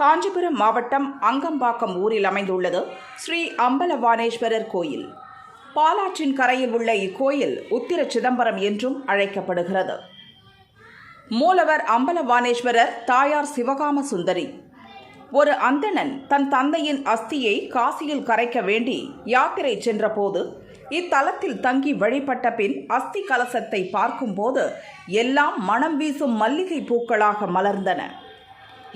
காஞ்சிபுரம் மாவட்டம் அங்கம்பாக்கம் ஊரில் அமைந்துள்ளது ஸ்ரீ அம்பலவாணேஸ்வரர் கோயில். பாலாற்றின் கரையில் உள்ள இக்கோயில் உத்திர சிதம்பரம் என்றும் அழைக்கப்படுகிறது. மூலவர் அம்பலவாணேஸ்வரர், தாயார் சிவகாம சுந்தரி. ஒரு அந்தணன் தன் தந்தையின் அஸ்தியை காசியில் கரைக்க வேண்டி யாத்திரை சென்றபோது இத்தலத்தில் தங்கி வழிபட்ட பின் அஸ்தி கலசத்தை பார்க்கும்போது எல்லாம் மனம் வீசும் மல்லிகை பூக்களாக மலர்ந்தன.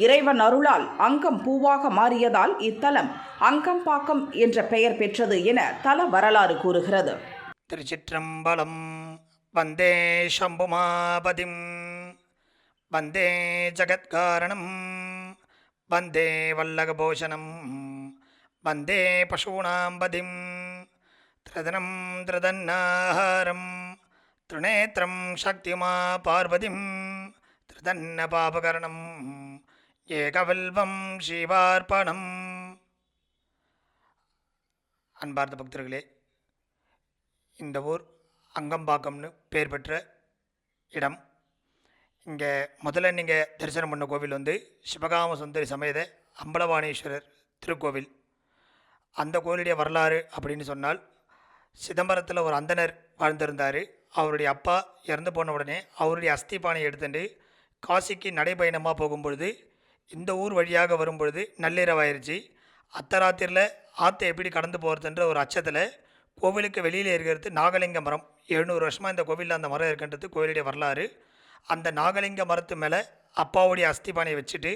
இறைவன் அருளால் அங்கம் பூவாக மாறியதால் இத்தலம் அங்கம்பாக்கம் என்ற பெயர் பெற்றது என தல வரலாறு கூறுகிறது. திருச்சிற்றம்பலம். வந்தே சம்புமாபதிம் வந்தே ஜகத்காரணம் வந்தே வல்லகபோஷணம் வந்தே பசூனாம்பதிம் திரதனம் திரதன்னாஹாரம் திருநேத்திரம் சக்திமா பார்வதிம் திரதன்ன பாபகரணம் ஏகவல்வம் சிவார்ப்பணம். அன்பார்ந்த பக்தர்களே, இந்த ஊர் அங்கம்பாக்கம்னு பேர் பெற்ற இடம். இங்கே முதல்ல நீங்கள் தரிசனம் பண்ண கோவில் வந்து சிவகாம சுந்தரி சமேத அம்பலவாணேஸ்வரர் திருக்கோவில். அந்த கோவிலுடைய வரலாறு அப்படின்னு சொன்னால், சிதம்பரத்தில் ஒரு அந்தனர் வாழ்ந்திருந்தார். அவருடைய அப்பா இறந்து போன உடனே அவருடைய அஸ்தி பானையை எடுத்துட்டு காசிக்கு நடைபயணமாக போகும்பொழுது இந்த ஊர் வழியாக வரும்பொழுது நள்ளிரவாயிருச்சு. அத்தராத்திரியில் ஆற்றை எப்படி கடந்து போகிறதுன்ற ஒரு அச்சத்தில் கோவிலுக்கு வெளியில் இருக்கிறது நாகலிங்க மரம். 700 வருஷமாக இந்த கோவிலில் அந்த மரம் இருக்கின்றது கோவிலுடைய வரலாறு. அந்த நாகலிங்க மரத்து மேலே அப்பாவுடைய அஸ்தி பானையை வச்சுட்டு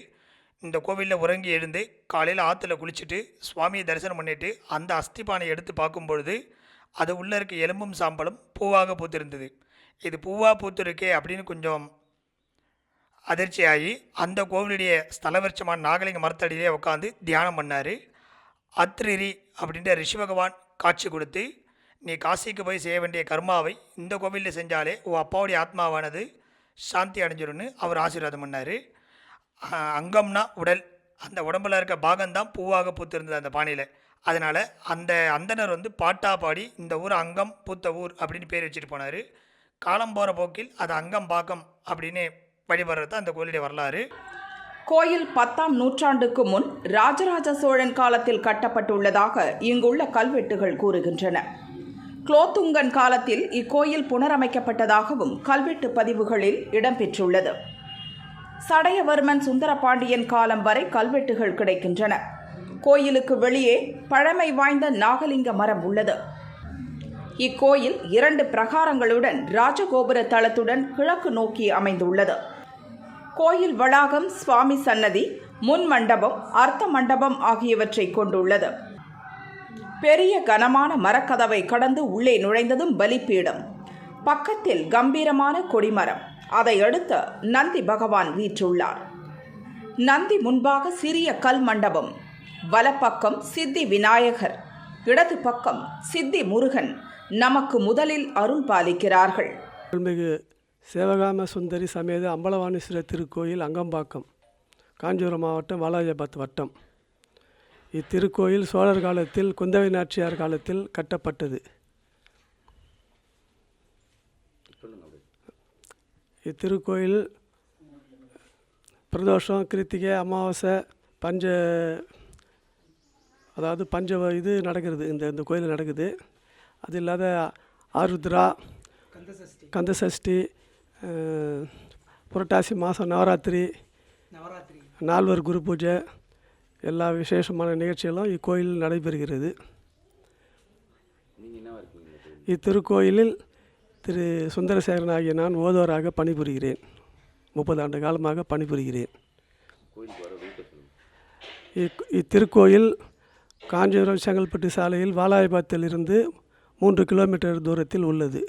இந்த கோவிலில் உறங்கி எழுந்து காலையில் ஆற்றுல குளிச்சுட்டு சுவாமியை தரிசனம் பண்ணிவிட்டு அந்த அஸ்தி பானையை எடுத்து பார்க்கும்பொழுது அது உள்ளே இருக்க எலும்பும் சாம்பலும் பூவாக பூத்திருந்தது. இது பூவாக பூத்திருக்கே அப்படின்னு கொஞ்சம் அதிர்ச்சியாகி அந்த கோவிலுடைய ஸ்தலவிருட்சமான நாகலிங்க மரத்தடியிலே உட்காந்து தியானம் பண்ணார். அத்ரிரி அப்படின்ற ரிஷி பகவான் காட்சி கொடுத்து, நீ காசிக்கு போய் செய்ய வேண்டிய கர்மாவை இந்த கோவிலில் செஞ்சாலே உன் அப்பாவுடைய ஆத்மாவானது சாந்தி அடைஞ்சிடும்னு அவர் ஆசீர்வாதம் பண்ணார். அங்கம்னா உடல், அந்த உடம்பில் இருக்க பாகம்தான் பூவாக பூத்திருந்தது அந்த பானையில். அதனால் அந்த அந்தனர் வந்து பாட்டா பாடி இந்த ஊர் அங்கம் பூத்த ஊர் அப்படின்னு பேர் வச்சுட்டு போனார். காலம் போகிற போக்கில் அது அங்கம்பாக்கம் அப்படின்னு வழிபடுறது அந்த கோயிலுடைய வரலாறு. கோயில் 10ஆம் நூற்றாண்டுக்கு முன் ராஜராஜ சோழன் காலத்தில் கட்டப்பட்டுள்ளதாக இங்குள்ள கல்வெட்டுகள் கூறுகின்றன. குலோத்துங்கன் காலத்தில் இக்கோயில் புனரமைக்கப்பட்டதாகவும் கல்வெட்டு பதிவுகளில் இடம்பெற்றுள்ளது. சடையவர்மன் சுந்தரபாண்டியன் காலம் வரை கல்வெட்டுகள் கிடைக்கின்றன. கோயிலுக்கு வெளியே பழமை வாய்ந்த நாகலிங்க மரம் உள்ளது. இக்கோயில் 2 பிரகாரங்களுடன் ராஜகோபுர தளத்துடன் கிழக்கு நோக்கி அமைந்துள்ளது. கோயில் வளாகம் சுவாமி சன்னதி, முன் மண்டபம், அர்த்த மண்டபம் ஆகியவற்றை கொண்டுள்ளது. பெரிய கனமான மரக்கதவை கடந்து உள்ளே நுழைந்ததும் பலிப்பீடம், பக்கத்தில் கம்பீரமான கொடிமரம், அதை அடுத்து நந்தி பகவான் வீற்றுள்ளார். நந்தி முன்பாக சிறிய கல் மண்டபம், வலப்பக்கம் சித்தி விநாயகர், இடது பக்கம் சித்தி முருகன் நமக்கு முதலில் அருள் பாலிக்கிறார்கள். அருள்மிகு சிவகாம சுந்தரி சமேத அம்பலவாணேஸ்வரர் திருக்கோயில் அங்கம்பாக்கம், காஞ்சிபுரம் மாவட்டம், வாலாஜாபாத் வட்டம். இத்திருக்கோயில் சோழர் காலத்தில் குந்தவை நாச்சியார் காலத்தில் கட்டப்பட்டது. இத்திருக்கோயில் பிரதோஷம், கிருத்திகை, அமாவாசை, பஞ்ச இது நடக்கிறது. இந்த கோயில் நடக்குது. அது இல்லாத ஆருத்ரா, கந்தசஷ்டி, புரட்டாசி மாதம் நவராத்திரி, நால்வர் குரு பூஜை, எல்லா விசேஷமான நிகழ்ச்சிகளும் இக்கோயில் நடைபெறுகிறது. இத்திருக்கோயிலில் திரு சுந்தரசேகரன் ஆகிய நான் ஓதுவராக பணிபுரிகிறேன். 30 ஆண்டு காலமாக பணிபுரிகிறேன். இத்திருக்கோயில் காஞ்சிபுரம் செங்கல்பட்டு சாலையில் வாலாயபாத்திலிருந்து 3 கிலோமீட்டர் தூரத்தில் உள்ளது.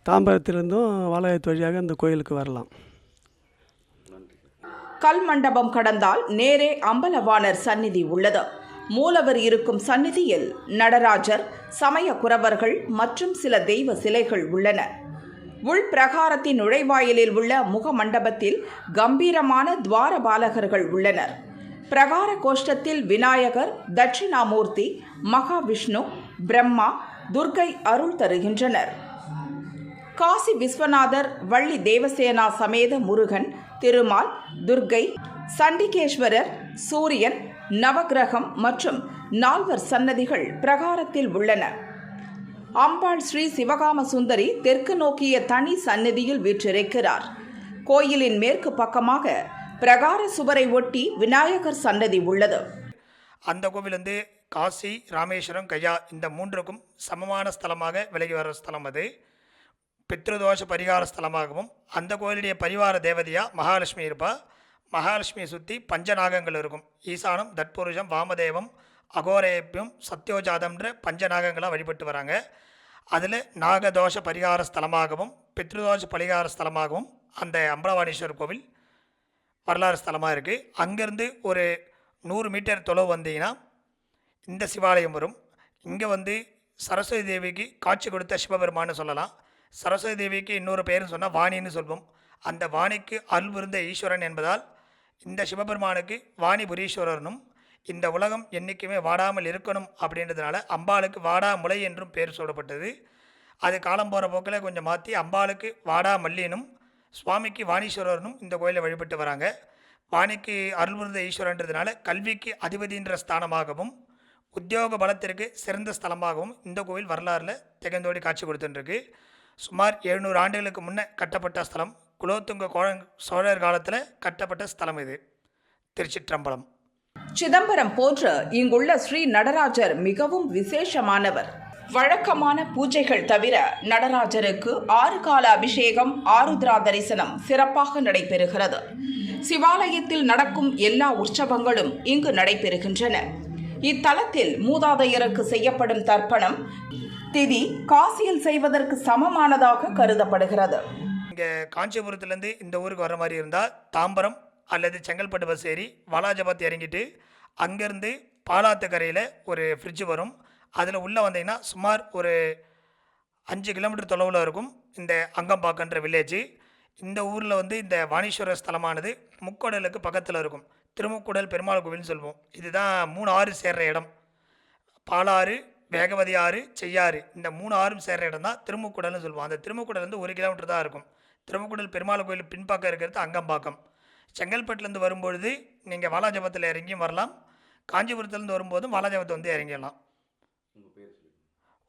தாம்பரத்திலிருந்தும் வாலாயத்து வழியாக அந்த கோயிலுக்கு வரலாம். கல் மண்டபம் கடந்தால் நேரே அம்பலவாணர் சந்நிதி உள்ளது. மூலவர் இருக்கும் சந்நிதியில் நடராஜர், சமய குரவர்கள் மற்றும் சில தெய்வ சிலைகள் உள்ளன. உள் பிரகாரத்தின் நுழைவாயிலில் உள்ள முக மண்டபத்தில் கம்பீரமான துவாரபாலகர்கள் உள்ளனர். பிரகார கோஷ்டத்தில் விநாயகர், தட்சிணாமூர்த்தி, மகாவிஷ்ணு, பிரம்மா, துர்க்கை அருள் தருகின்றனர். காசி விஸ்வநாதர், வள்ளி தேவசேனா சமேத முருகன், திருமால், துர்க்கை, சண்டிகேஸ்வரர், சூரியன், நவக்கிரகம் மற்றும் 4 சன்னதிகள் பிரகாரத்தில் உள்ளன. அம்பாள் ஸ்ரீ சிவகாம சுந்தரி தெற்கு நோக்கிய தனி சன்னதியில் வீற்றிருக்கிறார். கோயிலின் மேற்கு பக்கமாக பிரகார சுவரை ஒட்டி விநாயகர் சன்னதி உள்ளது. அந்த கோவில் வந்து காசி, ராமேஸ்வரம், கயா இந்த 3க்கும் சமமான ஸ்தலமாக விலகி வர ஸ்தலம். அது பித்ருதோஷ பரிகார ஸ்தலமாகவும் அந்த கோயிலுடைய பரிவார தேவதையாக மகாலட்சுமி இருப்பாள். மகாலட்சுமியை சுற்றி பஞ்சநாகங்கள் இருக்கும். ஈசானம், தட்புருஷம், வாமதேவம், அகோரேபியம், சத்யோஜாதம்ன்ற பஞ்சநாகங்களாக வழிபட்டு வராங்க. அதில் நாகதோஷ பரிகார ஸ்தலமாகவும் பித்ருதோஷ பரிகார ஸ்தலமாகவும் அந்த அம்பலவாணீஸ்வரர் கோவில் வரலாறு ஸ்தலமாக இருக்குது. அங்கேருந்து ஒரு 100 மீட்டர் தொலைவு வந்தீங்கன்னா இந்த சிவாலயம் வரும். இங்கே வந்து சரஸ்வதி தேவிக்கு காட்சி கொடுத்த சிவபெருமான்னு சொல்லலாம். சரஸ்வதி தேவிக்கு இன்னொரு பேருன்னு சொன்னால் வாணின்னு சொல்வோம். அந்த வாணிக்கு அருள் புரிந்த ஈஸ்வரன் என்பதால் இந்த சிவபெருமானுக்கு வாணிபுரீஸ்வரனும், இந்த உலகம் என்றைக்குமே வாடாமல் இருக்கணும் அப்படின்றதுனால அம்பாளுக்கு வாடாமுலை என்றும் பேர் சொல்லப்பட்டது. அது காலம் போகிற போக்கில் கொஞ்சம் மாற்றி அம்பாளுக்கு வாடாமல்லினும் சுவாமிக்கு வாணீஸ்வரனும் இந்த கோயிலை வழிபட்டு வராங்க. வாணிக்கு அருள் புரிந்த ஈஸ்வரன்றதுனால கல்விக்கு அதிபதின்ற ஸ்தானமாகவும் உத்தியோக பலத்திற்கு சிறந்த ஸ்தலமாகவும் இந்த கோவில் வரலாறில் திகழ்ந்தோடி காட்சி கொடுத்துருக்கு. சுமார் 700 ஆண்டுகளுக்கு முன்னே கட்டப்பட்ட ஸ்தலம். குலோத்துங்க சோழர் காலத்தில் கட்டப்பட்ட ஸ்தலம் இது. திருச்சிற்றம்பலம். சிதம்பரம் போன்ற இங்குள்ள ஸ்ரீ நடராஜர் மிகவும் விசேஷமானவர். வழக்கமான பூஜைகள் தவிர நடராஜருக்கு 6 கால அபிஷேகம், ஆருத்ரா தரிசனம் சிறப்பாக நடைபெறுகிறது. சிவாலயத்தில் நடக்கும் எல்லா உற்சவங்களும் இங்கு நடைபெறுகின்றன. இத்தலத்தில் மூதாதையருக்கு செய்யப்படும் தர்ப்பணம் திதி காசியில் செய்வதற்கு சமமானதாக கருதப்படுகிறது. இங்கே காஞ்சிபுரத்துலேருந்து இந்த ஊருக்கு வர மாதிரி இருந்தால் தாம்பரம் அல்லது செங்கல்பட்டு பஸ் ஏறி வாலாஜாபாத் இறங்கிட்டு அங்கேருந்து பாலாத்துக்கரையில் ஒரு ஃப்ரிட்ஜ் வரும். அதில் உள்ளே வந்தீங்கன்னா சுமார் ஒரு 5 கிலோமீட்டர் தொலைவில் இருக்கும் இந்த அங்கம்பாக்கன்ற வில்லேஜ். இந்த ஊரில் வந்து இந்த வாணீஸ்வரர் ஸ்தலமானது முக்கடலுக்கு பக்கத்தில் இருக்கும். திருமுக்குடல் பெருமாள் கோவில்னு சொல்லுவோம். இதுதான் 3 ஆறு சேர்கிற இடம். பாலாறு, வேகவதி ஆறு, செய்யாறு இந்த 3 ஆறும் சேர்கிற இடம் தான் திருமுக்குடல்னு சொல்லுவோம். அந்த திருமுக்குடல் வந்து 1 கிலோமீட்டர் தான் இருக்கும். திருமுக்குடல் பெருமாள் கோயில் பின்பக்கம் இருக்கிறது அங்கம்பாக்கம். செங்கல்பட்டுலேருந்து வரும்பொழுது நீங்கள் வாலாஜாபாத்தில் இறங்கியும் வரலாம். காஞ்சிபுரத்துலேருந்து வரும்போதும் வாலாஜாபாத்தை வந்து இறங்கிடலாம்.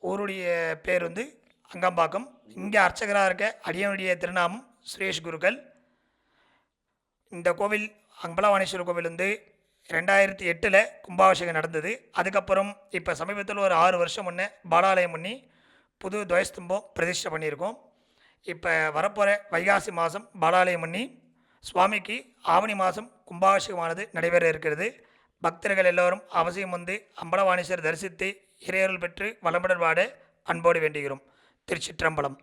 ஊருடைய பேர் வந்து அங்கம்பாக்கம். இங்கே அர்ச்சகராக இருக்க அடியனுடைய திருநாமம் சுரேஷ் குருக்கள். இந்த கோவில் அம்பலவாணீஸ்வரர் கோவில் வந்து 2008 கும்பாபிஷேகம் நடந்தது. அதுக்கப்புறம் இப்போ சமீபத்தில் ஒரு 6 வருஷம் முன்னே பாலாலயம் பண்ணி புது துவயஸ்தம்பம் பிரதிஷ்டை பண்ணியிருக்கோம். இப்போ வரப்போகிற வைகாசி மாதம் பாலாலயம் பண்ணி சுவாமிக்கு ஆவணி மாதம் கும்பாபிஷேகமானது நடைபெற இருக்கிறது. பக்தர்கள் எல்லோரும் அவசியம் வந்து அம்பலவாணீஸ்வரர் தரிசித்து இறையருள் பெற்று வளமுடன் வாட அன்போடு வேண்டுகிறோம். திருச்சிற்றம்பலம்.